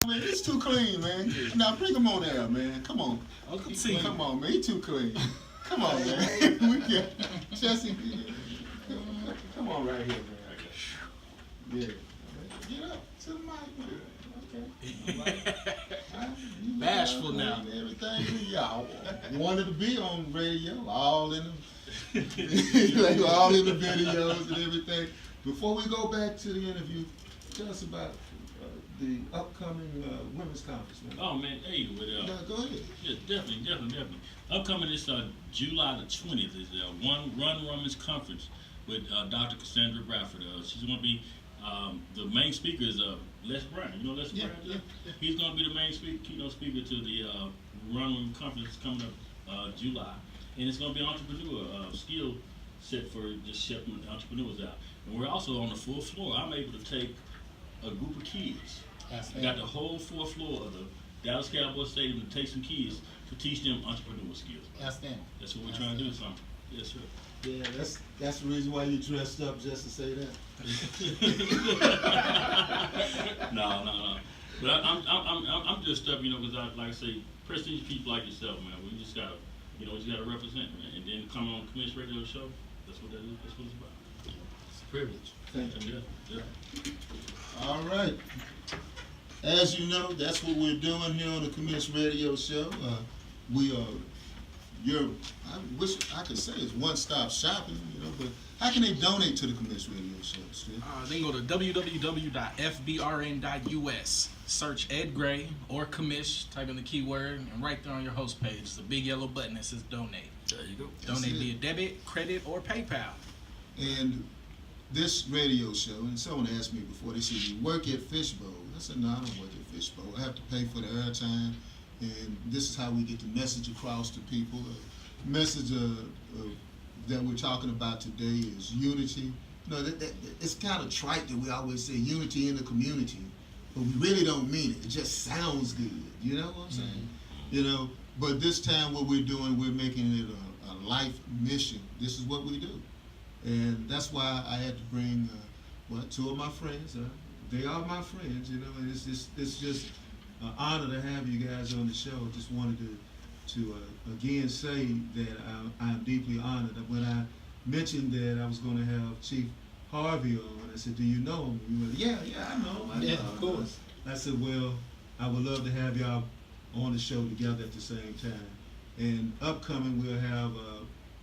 Man, it's too clean, man. Now bring him on there, man. Come on. Come on, man. He too clean. Come on, man. We get Jesse. Come on right here, man. Yeah. Get up to the mic, man. Okay. Bashful now. Everything. Y'all wanted to be on radio, all in the like all in the videos and everything. Before we go back to the interview, tell us about the upcoming women's conference. Man. Oh man, hey, go ahead. Yeah, definitely. Upcoming this July the 20th is one women's conference with Dr. Cassandra Bradford. She's going to be the main speaker is Les Brown. You know Les Brown? Yeah. He's going to be the main keynote speaker to the Run Women Conference coming up July, and it's going to be an entrepreneur skill set for just helping entrepreneurs out. And we're also on the fourth floor. I'm able to take a group of kids. I got the whole fourth floor of the Dallas Cowboys Stadium to take some kids to teach them entrepreneurial skills. Outstanding. That's what we're trying to do. Something. Yes, sir. Yeah, that's the reason why you dressed up, just to say that. No. But I'm just up, because like I say, prestige people like yourself, man. We just gotta, represent, man. And then come on Commish Radio Show. That's what that is. That's what it's about. It's a privilege. Thank you. Yeah. All right. As you know, that's what we're doing here on the Commish Radio Show. We are I wish I could say it's one-stop shopping, but how can they donate to the Commish Radio Show, Steve? They can go to www.fbrn.us, search Ed Gray or Commish, type in the keyword, and right there on your host page, there's a big yellow button that says donate. There you go. Donate via debit, credit, or PayPal. And this radio show, and someone asked me before, they said, you work at Fishbowl. I said, no, I don't work at Fishbowl. I have to pay for the airtime, and this is how we get the message across to people. The message that we're talking about today is unity. It's kind of trite that we always say unity in the community, but we really don't mean it. It just sounds good. You know what I'm saying? Mm-hmm. But this time what we're doing, we're making it a life mission. This is what we do. And that's why I had to bring two of my friends. They are my friends, and it's just an honor to have you guys on the show. Just wanted to again say that I'm deeply honored. When I mentioned that I was going to have Chief Harvey on, I said, do you know him? You went, yeah, I know him. Yeah, of course. I said, well, I would love to have y'all on the show together at the same time. And upcoming, we'll have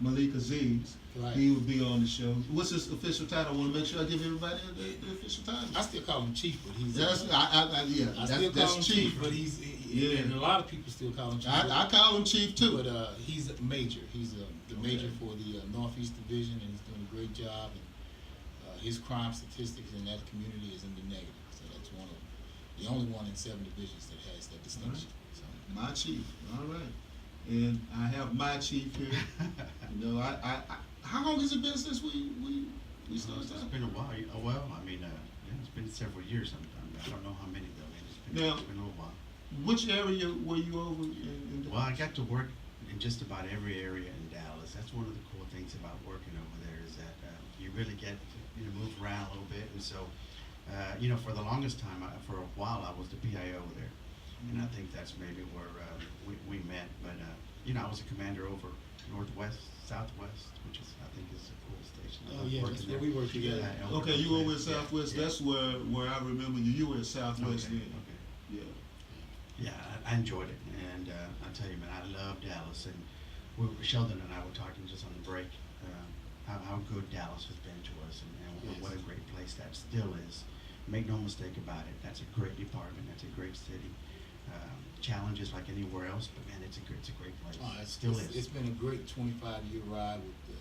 Malik Aziz. Right. He will be on the show. What's his official title? I want to make sure I give everybody the official title. I still call him Chief, but he's I still call him Chief, but he's and a lot of people still call him Chief. I call him Chief too. But he's a major. He's the major for the Northeast Division, and he's doing a great job. And his crime statistics in that community is in the negative. So that's the only one in 7 divisions that has that distinction. Right. So. My chief. All right. And I have my chief here. How long has it been since we started? It's been a while. Well, I mean, it's been several years. I don't know how many though. It's been a little while. Which area were you over in Dallas? Well, I got to work in just about every area in Dallas. That's one of the cool things about working over there is that you really get to move around a little bit. And so, for the longest time, for a while, I was the PIO there. And I think that's maybe where we met. But, I was a commander over Northwest, Southwest, which is, I think, is a cool station. Oh, yeah, that's where we work together. Okay, you were with Southwest. Yeah. That's where I remember you. You were at Southwest then. Okay. Yeah. Yeah, I enjoyed it. And I tell you, man, I love Dallas. And Sheldon and I were talking just on the break how good Dallas has been to us and what a great place that still is. Make no mistake about it. That's a great department. That's a great city. Challenges like anywhere else, but man, it's a great place. Oh, it still is. It's been a great 25-year ride with the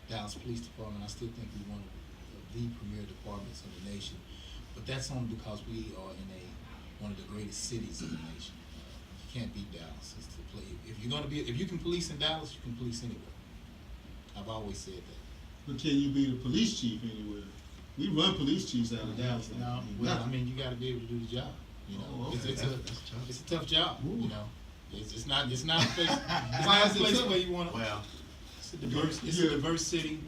Dallas Police Department. I still think we're one of the premier departments in the nation, but that's only because we are in one of the greatest cities in the nation. You can't beat Dallas. It's to play. If you can police in Dallas, you can police anywhere. I've always said that. But can you be the police chief anywhere? We run police chiefs out of Dallas. No, well, I mean, you got to be able to do the job. Okay. It's a tough job. Ooh. It's not a place. Why is it tough? Where you want to. Well, It's a diverse city.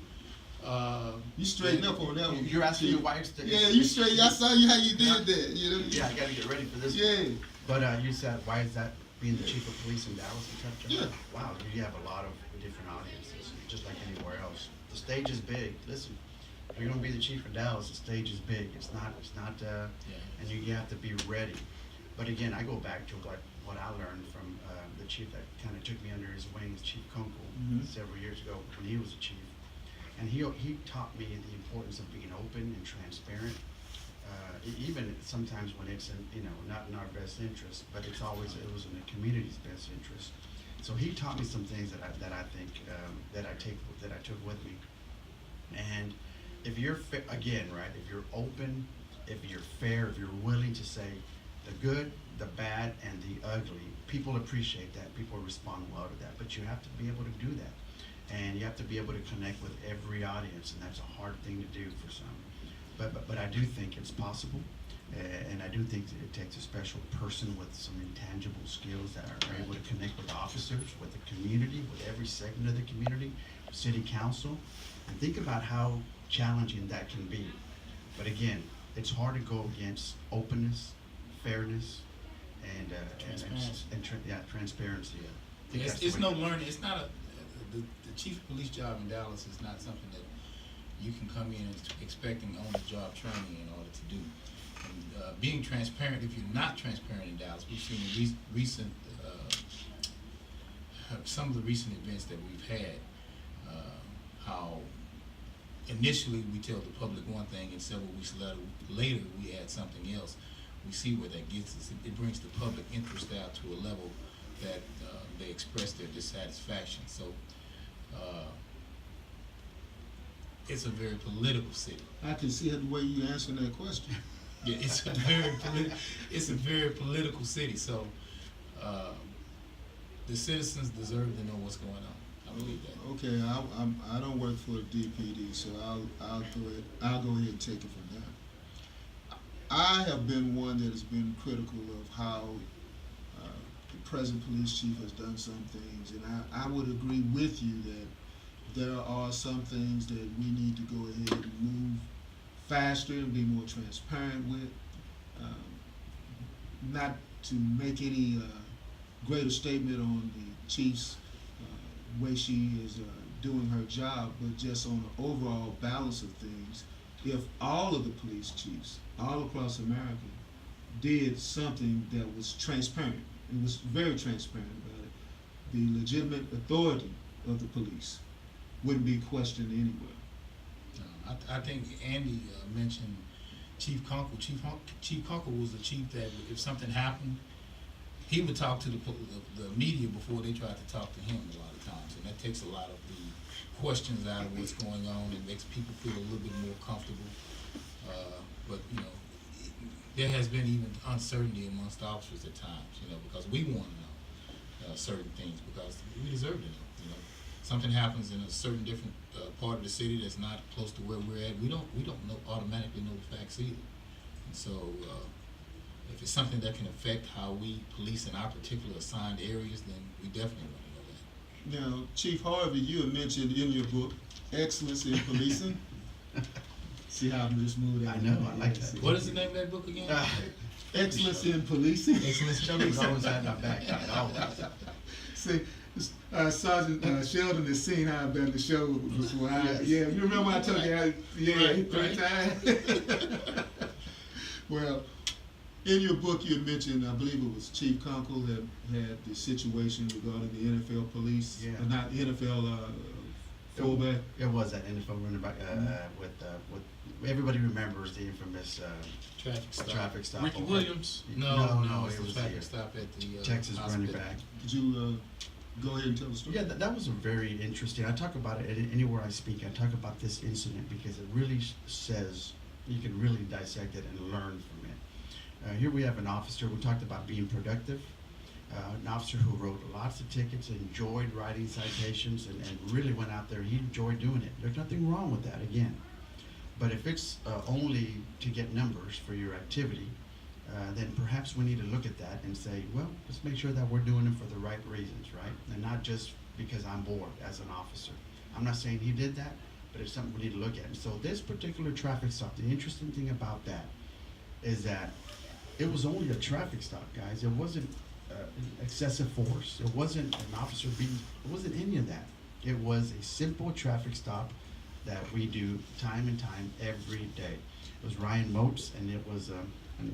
You straighten up on that one. You're asking your wife to. Yeah, you straight. I saw you how you did that. You know. Yeah, I gotta get ready for this. Yeah. But you said, why is that being the chief of police in Dallas and such? Yeah. Wow, you have a lot of different audiences, just like anywhere else. The stage is big. Listen, if you're gonna be the chief of Dallas, the stage is big. It's not, and you have to be ready. But again, I go back to what I learned from the chief that kind of took me under his wings, Chief Kunkel, several years ago when he was a chief. And he taught me the importance of being open and transparent, even sometimes when it's not in our best interest, but it was in the community's best interest. So he taught me some things that I think that I took with me. And if you're again, right, if you're open, if you're fair, if you're willing to say the good, the bad, and the ugly, people appreciate that. People respond well to that. But you have to be able to do that. And you have to be able to connect with every audience, and that's a hard thing to do for some. But I do think it's possible, and I do think that it takes a special person with some intangible skills that are able to connect with officers, with the community, with every segment of the community, city council, and think about how challenging that can be. But again, it's hard to go against openness, fairness, and transparency. I think that's It's the no way- learning. It's not the chief of police job in Dallas is not something that you can come in expecting on-the-job training in order to do. And being transparent, if you're not transparent in Dallas, we've seen recent some of the recent events that we've had, how initially we tell the public one thing and several weeks later we add something else. We see where that gets us. It brings the public interest out to a level that they express their dissatisfaction. So it's a very political city. I can see the way you answering that question. Yeah, it's a very political city. So the citizens deserve to know what's going on. I believe that. Okay, I don't work for the DPD, so I'll go ahead and take it from there. I have been one that has been critical of how the present police chief has done some things, and I would agree with you that there are some things that we need to go ahead and move faster and be more transparent with. Not to make any greater statement on the chief's way she is doing her job, but just on the overall balance of things, if all of the police chiefs all across America did something that was transparent, it was very transparent about it, the legitimate authority of the police wouldn't be questioned anywhere. I think Andy mentioned Chief Kunkel. Chief Kunkel was the chief that if something happened, he would talk to the media before they tried to talk to him a lot of times, and that takes a lot of the questions out of what's going on. It makes people feel a little bit more comfortable. But there has been even uncertainty amongst officers at times, because we want to know certain things because we deserve to know. Something happens in a certain different part of the city that's not close to where we're at. We don't automatically know the facts either. And so if it's something that can affect how we police in our particular assigned areas, then we definitely want to know that. Now, Chief Harvey, you had mentioned in your book excellence in policing. See how I'm just moving that? I know, I like that. What is the name of that book again? Excellence in policing. Excellence. Sheldon's always had my back. Always. See, Sergeant Sheldon has seen how I've done the show before. Yes. Yeah, you remember when I told you? Right. Time. Well, in your book you mentioned, I believe it was Chief Kunkel that had the situation regarding the NFL police, Yeah. not NFL fullback. It was that NFL running back with everybody remembers the infamous traffic stop. Ricky over- Williams? No, it it was was traffic the stop at the Texas running hospital. back. Could you go ahead and tell the story? Yeah, that was a very interesting. I talk about it anywhere I speak. I talk about this incident because it really says you can really dissect it and learn from it. Here we have an officer. We talked about being productive. An officer who wrote lots of tickets, enjoyed writing citations, and really went out there. He enjoyed doing it. There's nothing wrong with that, again. But if it's only to get numbers for your activity, then perhaps we need to look at that and say, well, let's make sure that we're doing it for the right reasons, right? And not just because I'm bored as an officer. I'm not saying he did that, but it's something we need to look at. And so this particular traffic stop, the interesting thing about that is that it was only a traffic stop, guys. It wasn't excessive force. It wasn't an officer being, it wasn't any of that. It was a simple traffic stop that we do time and time every day. It was Ryan Moats, and it was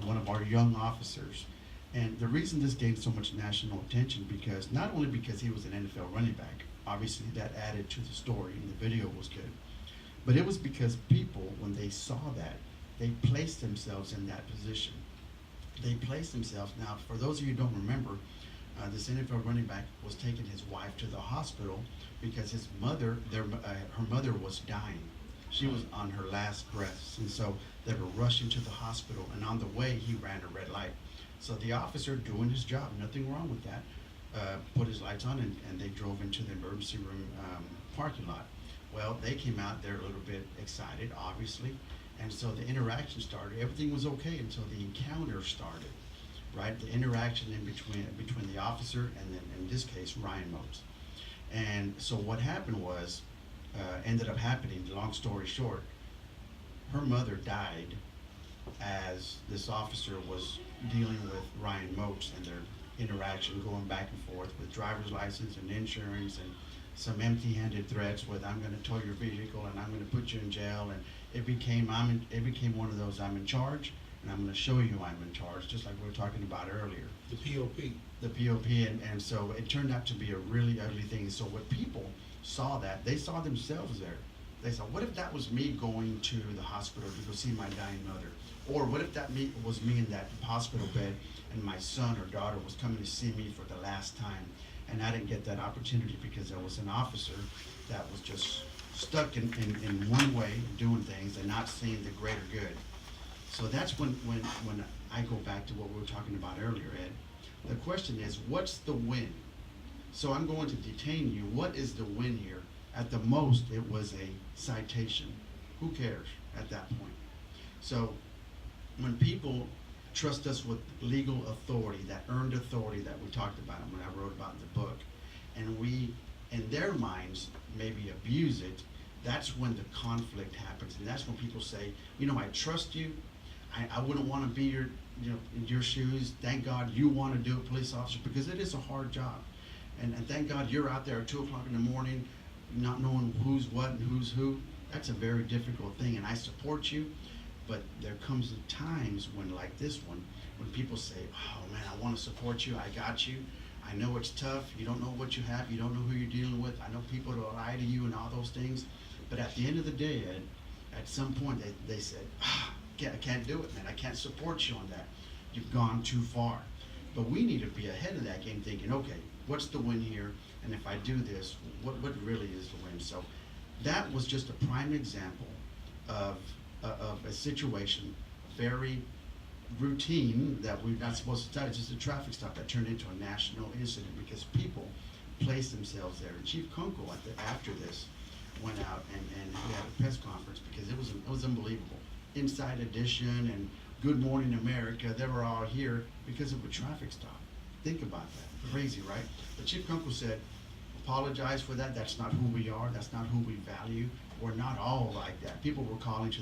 one of our young officers. And the reason this gained so much national attention, because not only because he was an NFL running back, obviously that added to the story and the video was good, but it was because people, when they saw that, they placed themselves in that position. They placed themselves. Now, for those of you who don't remember, this NFL running back was taking his wife to the hospital because his mother, her mother was dying. She was on her last breaths, and so they were rushing to the hospital, and on the way, he ran a red light. So the officer, doing his job, nothing wrong with that, put his lights on, and they drove into the emergency room parking lot. Well, they came out there a little bit excited, obviously, and so the interaction started. Everything was okay until the encounter started, right? The interaction in between the officer and then, in this case, Ryan Moats. And so what happened was, ended up happening, long story short, her mother died as this officer was dealing with Ryan Moats and their interaction going back and forth with driver's license and insurance and some empty-handed threats with, I'm gonna tow your vehicle and I'm gonna put you in jail, and it became one of those, I'm in charge and I'm gonna show you I'm in charge, just like we were talking about earlier. The POP. The POP, and so it turned out to be a really ugly thing. So when people saw that, they saw themselves there. They said, what if that was me going to the hospital to go see my dying mother? Or what if that was me in that hospital bed and my son or daughter was coming to see me for the last time, and I didn't get that opportunity because there was an officer that was just stuck in one way doing things and not seeing the greater good. So that's when I go back to what we were talking about earlier, Ed. The question is, what's the win? So I'm going to detain you. What is the win here? At the most, it was a citation. Who cares at that point? So when people trust us with legal authority, that earned authority that we talked about and when I wrote about in the book, and we, in their minds, maybe abuse it, that's when the conflict happens. And that's when people say, you know, I trust you. I wouldn't want to be in your shoes. Thank God you want to do it, police officer, because it is a hard job. And thank God you're out there at 2 o'clock in the morning, not knowing who's what and who's who. That's a very difficult thing, and I support you. But there comes times when, like this one, when people say, oh man, I want to support you, I got you. I know it's tough, you don't know what you have, you don't know who you're dealing with. I know people will lie to you and all those things. But at the end of the day, Ed, at some point they said, I can't do it, man. I can't support you on that. You've gone too far. But we need to be ahead of that game thinking, okay, what's the win here? And if I do this, what really is the win? So that was just a prime example of a situation, very routine, that we're not supposed to touch. It's just a traffic stop that turned into a national incident because people placed themselves there. And Chief Kunkel, after this, went out and we had a press conference because it was unbelievable. Inside Edition and Good Morning America, they were all here because of a traffic stop. Think about that. Crazy, right? But Chief Kunkel said, apologize for that. That's not who we are. That's not who we value. We're not all like that. People were calling to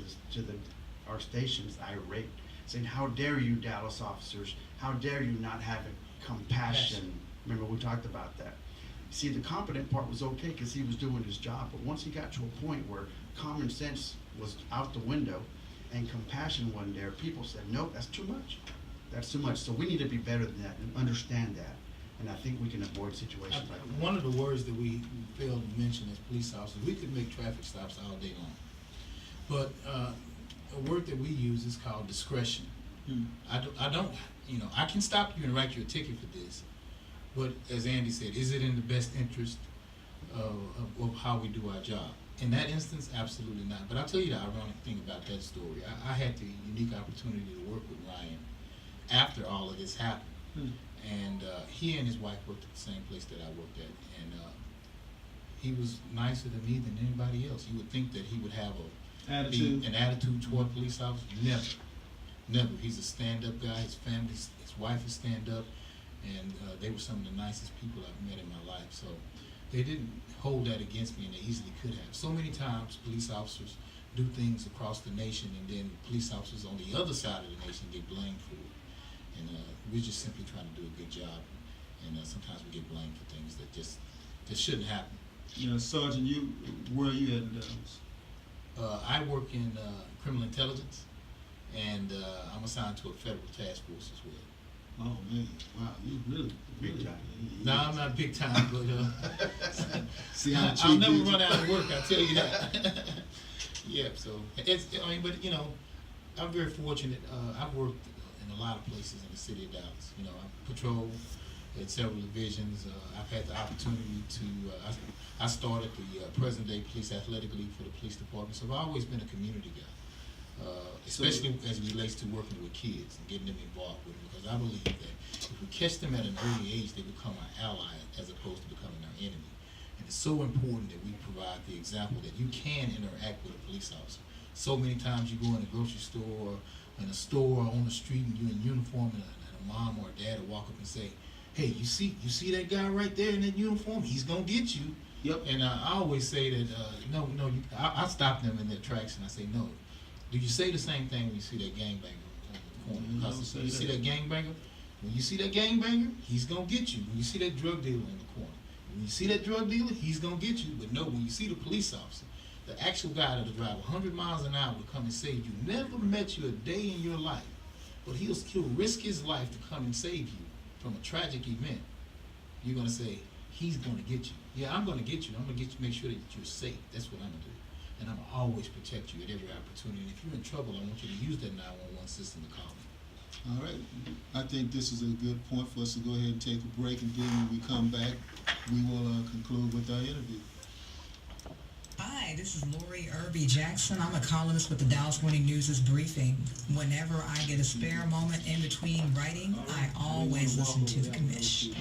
our stations irate, saying, how dare you, Dallas officers? How dare you not have compassion? Remember, we talked about that. See, the competent part was okay because he was doing his job. But once he got to a point where common sense was out the window and compassion wasn't there, people said, nope, that's too much. That's too much. So we need to be better than that and understand that. And I think we can avoid situations like that. One of the words that we failed to mention as police officers, we could make traffic stops all day long. But a word that we use is called discretion. I don't, I can stop you and write you a ticket for this. But as Andy said, is it in the best interest of how we do our job? In that instance, absolutely not. But I'll tell you the ironic thing about that story. I had the unique opportunity to work with Ryan after all of this happened. And he and his wife worked at the same place that I worked at. And he was nicer to me than anybody else. You would think that he would have an attitude toward police officers. Never. He's a stand-up guy. His family, his wife is stand-up. And they were some of the nicest people I've met in my life. they didn't hold that against me, and they easily could have. So many times police officers do things across the nation, and then police officers on the other side of the nation get blamed for it. And we're just simply trying to do a good job, and sometimes we get blamed for things that just shouldn't happen. Sergeant, where are you at in Dallas? I work in criminal intelligence, and I'm assigned to a federal task force as well. Oh man, wow, you really Big time. No, I'm not big time, but see how I'll never run out of work, I'll tell you that. Yeah, so but I'm very fortunate. I've worked in a lot of places in the city of Dallas. I patrol at several divisions. I've had the opportunity to, I started the present day police athletic league for the police department, so I've always been a community guy, especially as it relates to working with kids and getting them involved with them, because I believe that if we catch them at an early age, they become our ally as opposed to becoming our enemy. And it's so important that we provide the example that you can interact with a police officer. So many times you go in a grocery store, or in a store, or on the street, and you're in uniform, and a mom or a dad will walk up and say, "Hey, you see that guy right there in that uniform? He's gonna get you." Yep. And I always say that no. I stop them in their tracks and I say, "No. Do you say the same thing when you see that gangbanger on the corner? Because you see that gangbanger. When you see that gangbanger, he's gonna get you. When you see that drug dealer in the corner, when you see that drug dealer, he's gonna get you. But no, when you see the police officer, the actual guy that'll drive 100 miles an hour to come and save you, never met you a day in your life, but he'll risk his life to come and save you from a tragic event. You're gonna say, he's gonna get you. Yeah, I'm gonna get you. I'm gonna get you. Make sure that you're safe. That's what I'm gonna do, and I'm gonna always protect you at every opportunity. And if you're in trouble, I want you to use that 911 system to call me." All right, I think this is a good point for us to go ahead and take a break, and then when we come back, we will conclude with our interview. Hi, this is Lori Irby Jackson. I'm a columnist with the Dallas Morning News' briefing. Whenever I get a spare moment in between writing, I always listen to the Commish.